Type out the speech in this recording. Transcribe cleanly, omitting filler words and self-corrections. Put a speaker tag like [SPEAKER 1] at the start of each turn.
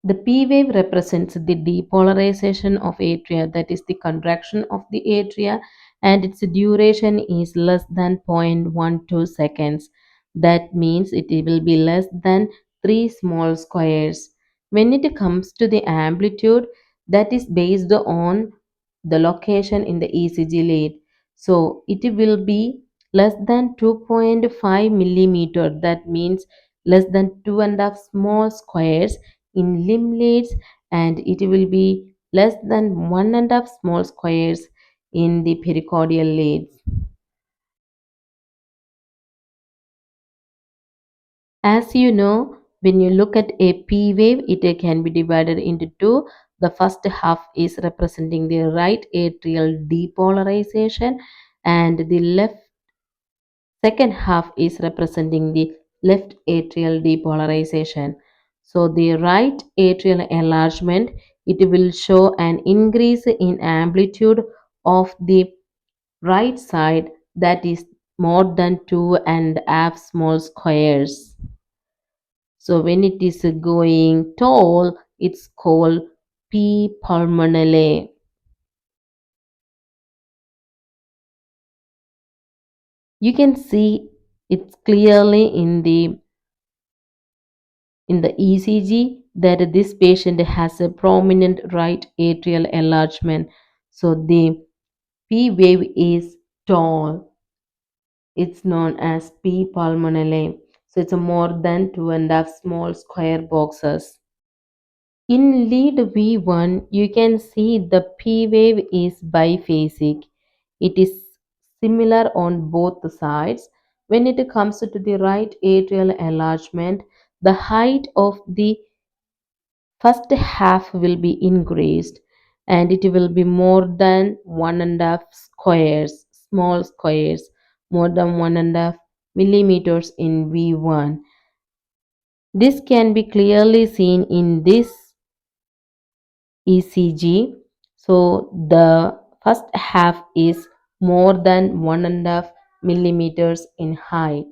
[SPEAKER 1] The P wave represents the depolarization of atria, that is the contraction of the atria, and its duration is less than 0.12 seconds. That means it will be less than 3 small squares. When it comes to the amplitude, that is based on the location in the ECG lead. So it will be less than 2.5 millimeter. That means less than two and a half small squares in limb leads, and it will be less than one and a half small squares in the pericardial leads. As you know, when you look at a P wave, it can be divided into two. The first half is representing the right atrial depolarization, and the left second half is representing the left atrial depolarization. So the right atrial enlargement, it will show an increase in amplitude of the right side, that is more than two and a half small squares. So when it is going tall, it's called P pulmonale. You can see it clearly in the ECG that this patient has a prominent right atrial enlargement. So the P wave is tall. It's known as P pulmonale. So it's a more than two and a half small square boxes. In lead V1, you can see the P wave is biphasic. It is similar on both sides. When it comes to the right atrial enlargement, the height of the first half will be increased, and it will be more than one and a half squares, small squares, more than one and a half millimeters in V1. This can be clearly seen in this ECG. So the first half is more than one and a half millimeters in height.